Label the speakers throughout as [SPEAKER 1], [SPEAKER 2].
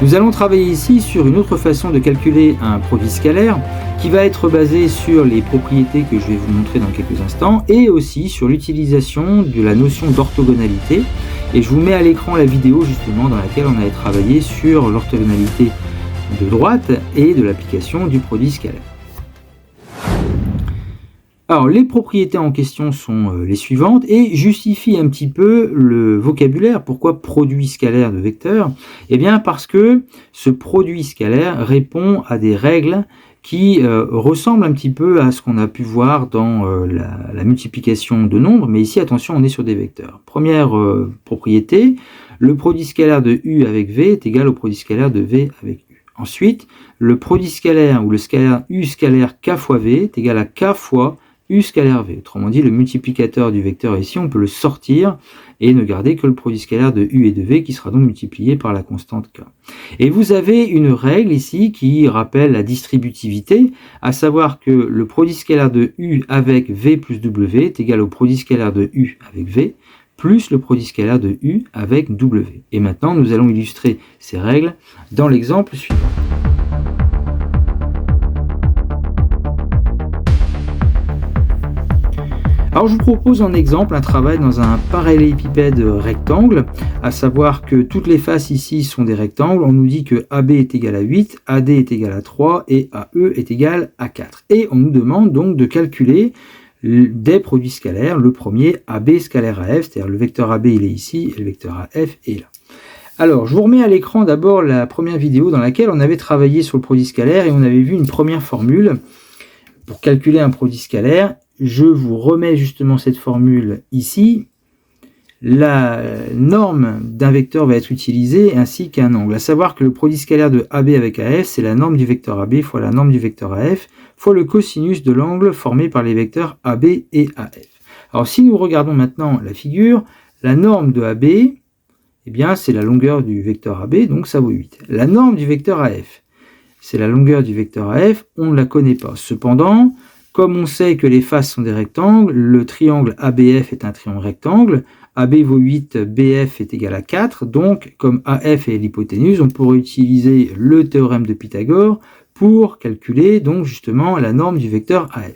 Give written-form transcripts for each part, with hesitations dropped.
[SPEAKER 1] Nous allons travailler ici sur une autre façon de calculer un produit scalaire qui va être basé sur les propriétés que je vais vous montrer dans quelques instants et aussi sur l'utilisation de la notion d'orthogonalité. Et je vous mets à l'écran la vidéo justement dans laquelle on avait travaillé sur l'orthogonalité de droite et de l'application du produit scalaire. Alors, les propriétés en question sont les suivantes et justifient un petit peu le vocabulaire. Pourquoi produit scalaire de vecteurs? Eh bien parce que ce produit scalaire répond à des règles qui ressemblent un petit peu à ce qu'on a pu voir dans la multiplication de nombres, mais ici, attention, on est sur des vecteurs. Première propriété, le produit scalaire de U avec V est égal au produit scalaire de V avec U. Ensuite, le produit scalaire ou le scalaire U scalaire K fois V est égal à K fois U scalaire V. Autrement dit, le multiplicateur du vecteur ici, on peut le sortir et ne garder que le produit scalaire de U et de V qui sera donc multiplié par la constante K. Et vous avez une règle ici qui rappelle la distributivité, à savoir que le produit scalaire de U avec V plus W est égal au produit scalaire de U avec V plus le produit scalaire de U avec W. Et maintenant, nous allons illustrer ces règles dans l'exemple suivant. Alors je vous propose en exemple un travail dans un parallélépipède rectangle, à savoir que toutes les faces ici sont des rectangles. On nous dit que AB est égal à 8, AD est égal à 3 et AE est égal à 4. Et on nous demande donc de calculer des produits scalaires. Le premier, AB scalaire AF, c'est-à-dire le vecteur AB il est ici et le vecteur AF est là. Alors je vous remets à l'écran d'abord la première vidéo dans laquelle on avait travaillé sur le produit scalaire et on avait vu une première formule pour calculer un produit scalaire. Je vous remets justement cette formule ici. La norme d'un vecteur va être utilisée ainsi qu'un angle. À savoir que le produit scalaire de AB avec AF, c'est la norme du vecteur AB fois la norme du vecteur AF fois le cosinus de l'angle formé par les vecteurs AB et AF. Alors si nous regardons maintenant la figure, la norme de AB, eh bien c'est la longueur du vecteur AB, donc ça vaut 8. La norme du vecteur AF, c'est la longueur du vecteur AF, on ne la connaît pas. Cependant, comme on sait que les faces sont des rectangles, le triangle ABF est un triangle rectangle, AB vaut 8, BF est égal à 4, donc comme AF est l'hypoténuse, on pourrait utiliser le théorème de Pythagore pour calculer donc justement la norme du vecteur AF.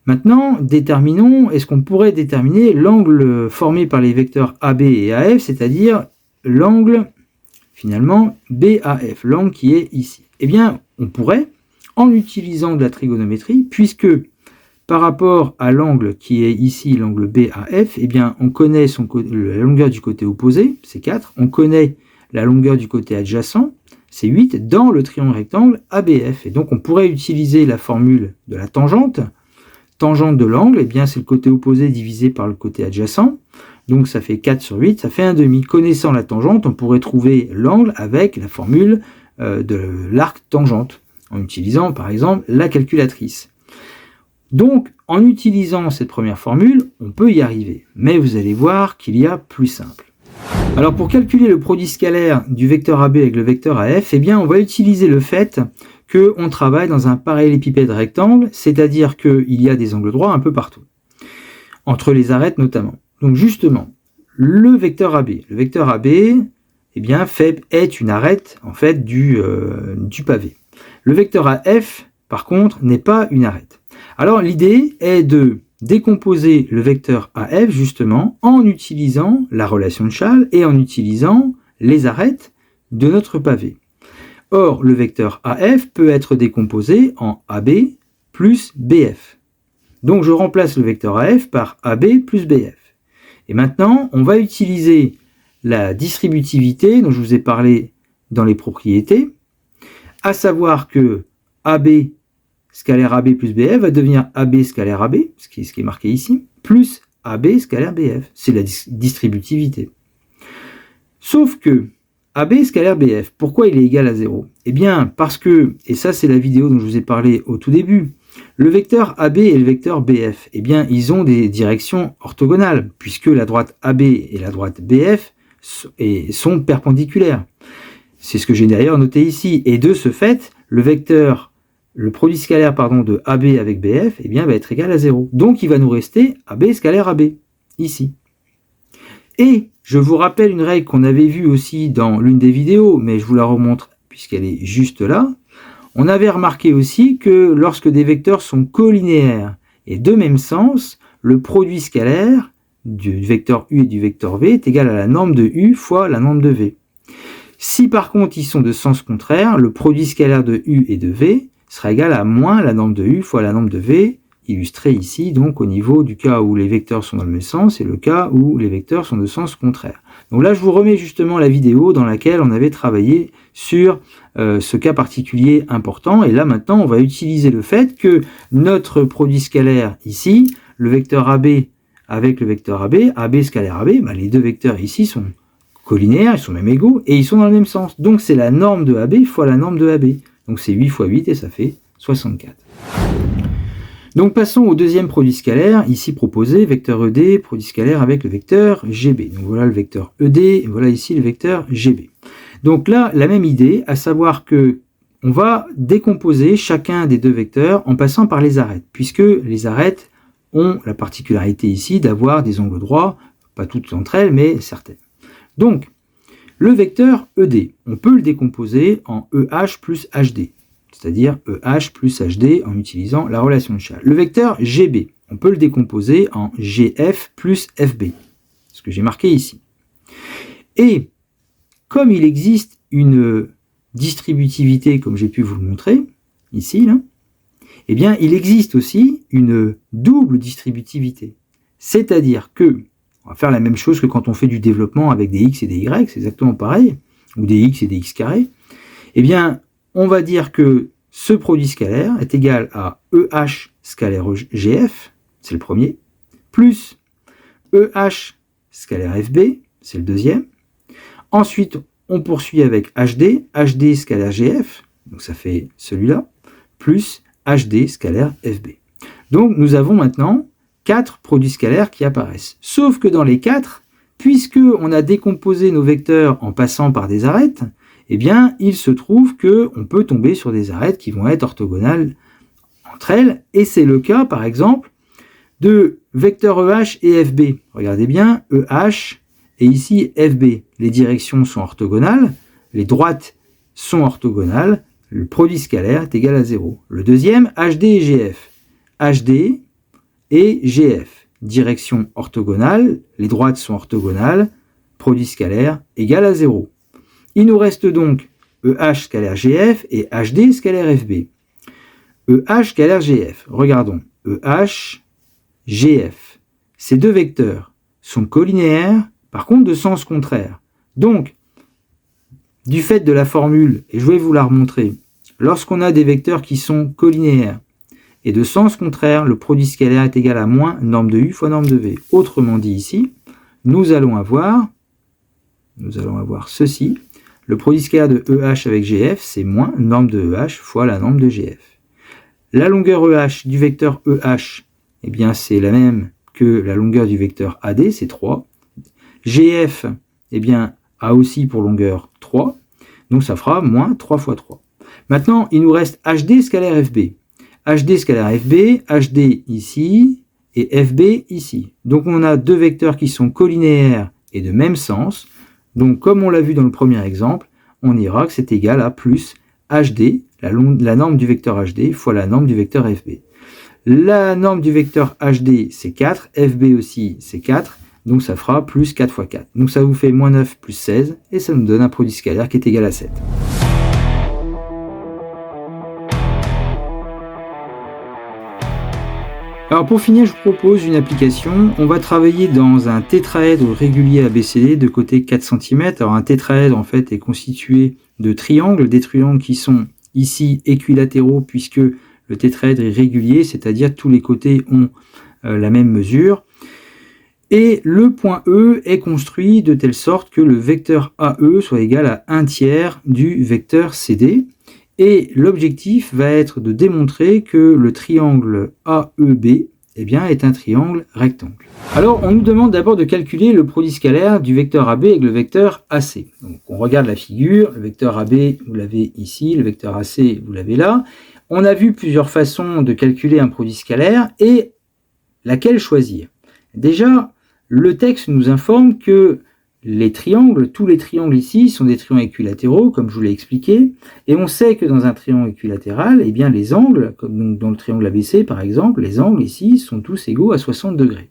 [SPEAKER 1] Maintenant, déterminons, est-ce qu'on pourrait déterminer l'angle formé par les vecteurs AB et AF, c'est-à-dire l'angle finalement BAF, l'angle qui est ici? Eh bien, on pourrait, en utilisant de la trigonométrie, puisque par rapport à l'angle qui est ici, l'angle BAF, eh bien, on connaît la longueur du côté opposé, c'est 4, on connaît la longueur du côté adjacent, c'est 8, dans le triangle rectangle ABF. Et donc, on pourrait utiliser la formule de la tangente. Tangente de l'angle, eh bien, c'est le côté opposé divisé par le côté adjacent. Donc, ça fait 4 sur 8, ça fait 1/2. Connaissant la tangente, on pourrait trouver l'angle avec la formule de l'arc tangente, en utilisant par exemple la calculatrice. Donc en utilisant cette première formule, on peut y arriver, mais vous allez voir qu'il y a plus simple. Alors pour calculer le produit scalaire du vecteur AB avec le vecteur AF, eh bien on va utiliser le fait qu'on travaille dans un parallélépipède rectangle, c'est-à-dire qu'il y a des angles droits un peu partout, entre les arêtes notamment. Donc justement, le vecteur AB eh bien, est une arête en fait du pavé. Le vecteur AF, par contre, n'est pas une arête. Alors l'idée est de décomposer le vecteur AF justement en utilisant la relation de Chasles et en utilisant les arêtes de notre pavé. Or, le vecteur AF peut être décomposé en AB plus BF. Donc je remplace le vecteur AF par AB plus BF. Et maintenant, on va utiliser la distributivité dont je vous ai parlé dans les propriétés, à savoir que AB scalaire AB plus BF va devenir AB scalaire AB, ce qui est marqué ici, plus AB scalaire BF. C'est la distributivité. Sauf que AB scalaire BF, pourquoi il est égal à 0? Eh bien parce que, et ça c'est la vidéo dont je vous ai parlé au tout début, le vecteur AB et le vecteur BF, eh bien ils ont des directions orthogonales, puisque la droite AB et la droite BF sont perpendiculaires. C'est ce que j'ai d'ailleurs noté ici. Et de ce fait, le produit scalaire de AB avec BF eh bien, va être égal à 0. Donc il va nous rester AB scalaire AB, ici. Et je vous rappelle une règle qu'on avait vue aussi dans l'une des vidéos, mais je vous la remontre puisqu'elle est juste là. On avait remarqué aussi que lorsque des vecteurs sont colinéaires et de même sens, le produit scalaire du vecteur U et du vecteur V est égal à la norme de U fois la norme de V. Si par contre ils sont de sens contraire, le produit scalaire de U et de V sera égal à moins la norme de U fois la norme de V, illustré ici donc au niveau du cas où les vecteurs sont dans le même sens et le cas où les vecteurs sont de sens contraire. Donc là je vous remets justement la vidéo dans laquelle on avait travaillé sur ce cas particulier important, et là maintenant on va utiliser le fait que notre produit scalaire ici, le vecteur AB avec le vecteur AB scalaire AB, les deux vecteurs ici sont colinéaires, ils sont même égaux, et ils sont dans le même sens. Donc c'est la norme de AB fois la norme de AB. Donc c'est 8 fois 8 et ça fait 64. Donc passons au deuxième produit scalaire, ici proposé, vecteur ED, produit scalaire avec le vecteur GB. Donc voilà le vecteur ED, et voilà ici le vecteur GB. Donc là, la même idée, à savoir que on va décomposer chacun des deux vecteurs en passant par les arêtes, puisque les arêtes ont la particularité ici d'avoir des angles droits, pas toutes entre elles, mais certaines. Donc, le vecteur ED, on peut le décomposer en EH plus HD, c'est-à-dire EH plus HD en utilisant la relation de Chasles. Le vecteur GB, on peut le décomposer en GF plus FB, ce que j'ai marqué ici. Et comme il existe une distributivité, comme j'ai pu vous le montrer, ici, là, eh bien, il existe aussi une double distributivité. C'est-à-dire que, on va faire la même chose que quand on fait du développement avec des x et des y, c'est exactement pareil, ou des x et des x carrés. Eh bien, on va dire que ce produit scalaire est égal à EH scalaire GF, c'est le premier, plus EH scalaire FB, c'est le deuxième. Ensuite, on poursuit avec HD, HD scalaire GF, donc ça fait celui-là, plus HD scalaire FB. Donc nous avons maintenant 4 produits scalaires qui apparaissent. Sauf que dans les 4, puisque on a décomposé nos vecteurs en passant par des arêtes, eh bien, il se trouve qu'on peut tomber sur des arêtes qui vont être orthogonales entre elles, et c'est le cas, par exemple, de vecteurs EH et FB. Regardez bien, EH et ici FB. Les directions sont orthogonales, les droites sont orthogonales, le produit scalaire est égal à 0. Le deuxième, HD et GF. HD et GF. Direction orthogonale, les droites sont orthogonales, produit scalaire égal à 0. Il nous reste donc EH scalaire GF et HD scalaire FB. EH scalaire GF. Regardons. EH, GF. Ces deux vecteurs sont colinéaires, par contre de sens contraire. Donc, du fait de la formule, et je vais vous la remontrer, lorsqu'on a des vecteurs qui sont colinéaires et de sens contraire, le produit scalaire est égal à moins norme de U fois norme de V. Autrement dit ici, nous allons avoir ceci. Le produit scalaire de EH avec GF, c'est moins norme de EH fois la norme de GF. La longueur EH du vecteur EH, eh bien c'est la même que la longueur du vecteur AD, c'est 3. GF, eh bien, a aussi pour longueur 3, donc ça fera moins 3 fois 3. Maintenant, il nous reste HD scalaire FB. HD scalaire FB, HD ici, et FB ici. Donc on a deux vecteurs qui sont colinéaires et de même sens. Donc comme on l'a vu dans le premier exemple, on ira que c'est égal à plus HD, la norme du vecteur HD, fois la norme du vecteur FB. La norme du vecteur HD, c'est 4, FB aussi, c'est 4, donc ça fera plus 4 fois 4. Donc ça vous fait moins 9 plus 16, et ça nous donne un produit scalaire qui est égal à 7. Alors pour finir, je vous propose une application. On va travailler dans un tétraèdre régulier ABCD de côté 4 cm. Alors un tétraèdre en fait est constitué de triangles, des triangles qui sont ici équilatéraux puisque le tétraèdre est régulier, c'est-à-dire tous les côtés ont la même mesure. Et le point E est construit de telle sorte que le vecteur AE soit égal à 1/3 du vecteur CD. Et l'objectif va être de démontrer que le triangle AEB eh bien, est un triangle rectangle. Alors, on nous demande d'abord de calculer le produit scalaire du vecteur AB avec le vecteur AC. Donc, on regarde la figure, le vecteur AB, vous l'avez ici, le vecteur AC, vous l'avez là. On a vu plusieurs façons de calculer un produit scalaire et laquelle choisir. Déjà, le texte nous informe que les triangles, tous les triangles ici sont des triangles équilatéraux, comme je vous l'ai expliqué, et on sait que dans un triangle équilatéral, eh bien les angles, comme donc dans le triangle ABC par exemple, les angles ici sont tous égaux à 60 degrés.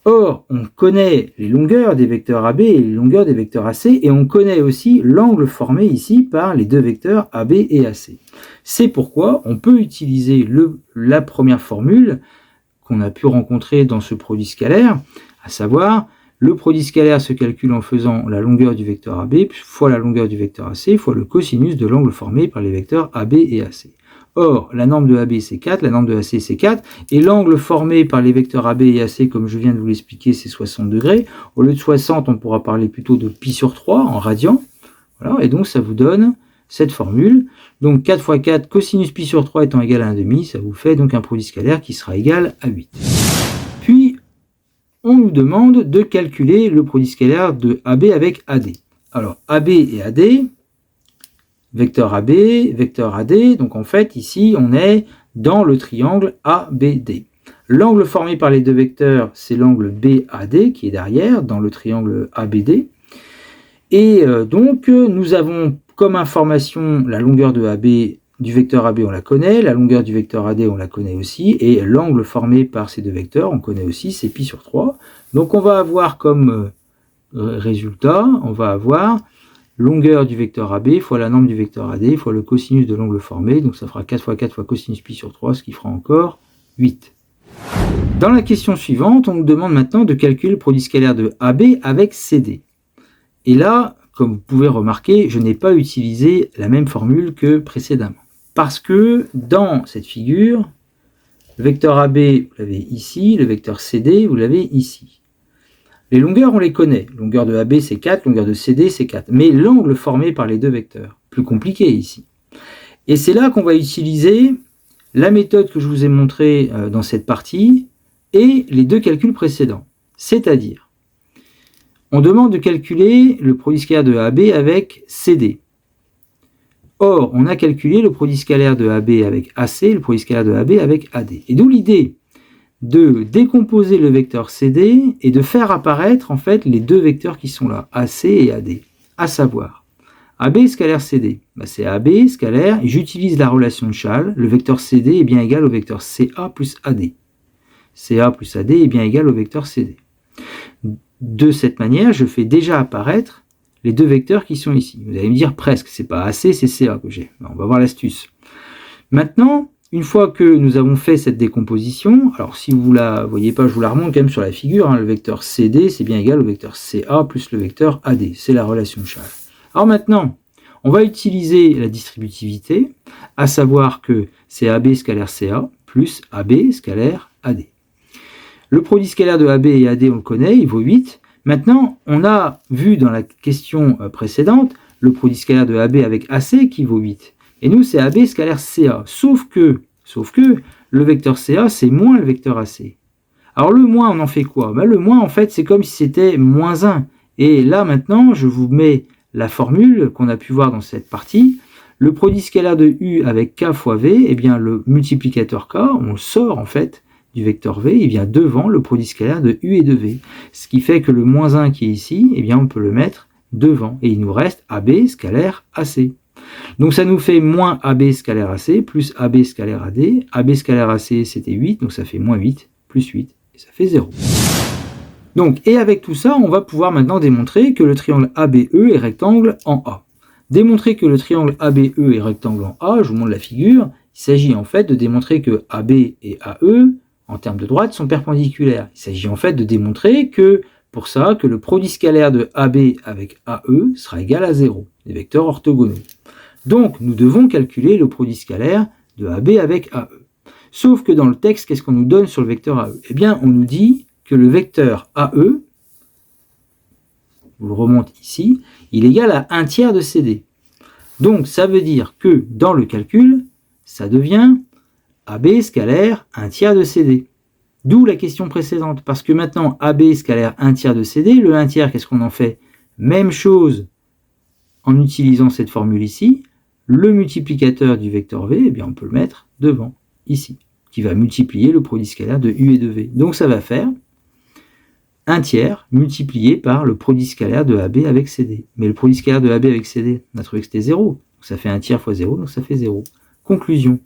[SPEAKER 1] Or, on connaît les longueurs des vecteurs AB et les longueurs des vecteurs AC, et on connaît aussi l'angle formé ici par les deux vecteurs AB et AC. C'est pourquoi on peut utiliser la première formule qu'on a pu rencontrer dans ce produit scalaire, à savoir le produit scalaire se calcule en faisant la longueur du vecteur AB fois la longueur du vecteur AC fois le cosinus de l'angle formé par les vecteurs AB et AC. Or, la norme de AB c'est 4, la norme de AC c'est 4, et l'angle formé par les vecteurs AB et AC, comme je viens de vous l'expliquer, c'est 60 degrés. Au lieu de 60, on pourra parler plutôt de pi sur 3 en radians. Voilà, et donc ça vous donne cette formule. Donc 4 fois 4, cosinus pi sur 3 étant égal à 1,5, ça vous fait donc un produit scalaire qui sera égal à 8. Puis, on nous demande de calculer le produit scalaire de AB avec AD. Alors, AB et AD, vecteur AB, vecteur AD, donc en fait, ici, on est dans le triangle ABD. L'angle formé par les deux vecteurs, c'est l'angle BAD qui est derrière, dans le triangle ABD. Et donc, nous avons comme information la longueur de AB, du vecteur AB, on la connaît, la longueur du vecteur AD, on la connaît aussi, et l'angle formé par ces deux vecteurs, on connaît aussi, c'est pi sur 3. Donc, on va avoir comme résultat, on va avoir longueur du vecteur AB fois la norme du vecteur AD fois le cosinus de l'angle formé, donc ça fera 4 fois 4 fois cosinus pi sur 3, ce qui fera encore 8. Dans la question suivante, on nous demande maintenant de calculer le produit scalaire de AB avec CD. Et là, comme vous pouvez remarquer, je n'ai pas utilisé la même formule que précédemment. Parce que dans cette figure, le vecteur AB, vous l'avez ici, le vecteur CD, vous l'avez ici. Les longueurs, on les connaît. Longueur de AB, c'est 4, longueur de CD, c'est 4. Mais l'angle formé par les deux vecteurs, plus compliqué ici. Et c'est là qu'on va utiliser la méthode que je vous ai montrée dans cette partie et les deux calculs précédents. C'est-à-dire, on demande de calculer le produit scalaire de AB avec CD. Or, on a calculé le produit scalaire de AB avec AC, le produit scalaire de AB avec AD. Et d'où l'idée de décomposer le vecteur CD et de faire apparaître en fait les deux vecteurs qui sont là, AC et AD. À savoir, AB scalaire CD, c'est AB scalaire, et j'utilise la relation de Chasles, le vecteur CD est bien égal au vecteur CA plus AD. CA plus AD est bien égal au vecteur CD. De cette manière, je fais déjà apparaître les deux vecteurs qui sont ici. Vous allez me dire presque, c'est pas AC, c'est CA que j'ai. On va voir l'astuce. Maintenant, une fois que nous avons fait cette décomposition, alors si vous la voyez pas, je vous la remonte quand même sur la figure, le vecteur CD, c'est bien égal au vecteur CA plus le vecteur AD. C'est la relation de Chasles. Alors maintenant, on va utiliser la distributivité, à savoir que c'est AB scalaire CA plus AB scalaire AD. Le produit scalaire de AB et AD, on le connaît, il vaut 8. Maintenant, on a vu dans la question précédente le produit scalaire de AB avec AC qui vaut 8. Et nous, c'est AB scalaire CA. Sauf que le vecteur CA, c'est moins le vecteur AC. Alors le moins, on en fait quoi? Le moins, en fait, c'est comme si c'était moins 1. Et là, maintenant, je vous mets la formule qu'on a pu voir dans cette partie. Le produit scalaire de U avec K fois V, eh bien, le multiplicateur K, on le sort en fait du vecteur V, il vient devant le produit scalaire de U et de V. Ce qui fait que le moins 1 qui est ici, eh bien, on peut le mettre devant. Et il nous reste AB scalaire AC. Donc ça nous fait moins AB scalaire AC plus AB scalaire AD. AB scalaire AC, c'était 8, donc ça fait moins 8, plus 8, et ça fait 0. Donc, et avec tout ça, on va pouvoir maintenant démontrer que le triangle ABE est rectangle en A. Démontrer que le triangle ABE est rectangle en A, je vous montre la figure, il s'agit en fait de démontrer que AB et AE, en termes de droite, sont perpendiculaires. Il s'agit en fait de démontrer que, pour ça, que le produit scalaire de AB avec AE sera égal à 0, les vecteurs orthogonaux. Donc, nous devons calculer le produit scalaire de AB avec AE. Sauf que dans le texte, qu'est-ce qu'on nous donne sur le vecteur AE? Eh bien, on nous dit que le vecteur AE, je vous le remonte ici, il est égal à 1 tiers de CD. Donc, ça veut dire que dans le calcul, ça devient AB scalaire 1 tiers de CD. D'où la question précédente, parce que maintenant AB scalaire 1 tiers de CD, le 1 tiers, qu'est-ce qu'on en fait? Même chose en utilisant cette formule ici, le multiplicateur du vecteur V, eh bien on peut le mettre devant, ici, qui va multiplier le produit scalaire de U et de V. Donc ça va faire 1 tiers multiplié par le produit scalaire de AB avec CD. Mais le produit scalaire de AB avec CD, on a trouvé que c'était 0. Donc ça fait 1 tiers fois 0, donc ça fait 0. Conclusion.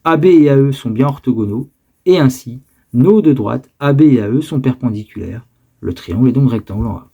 [SPEAKER 1] AB et AE sont bien orthogonaux, et ainsi, nos deux droites AB et AE sont perpendiculaires. Le triangle est donc rectangle en A.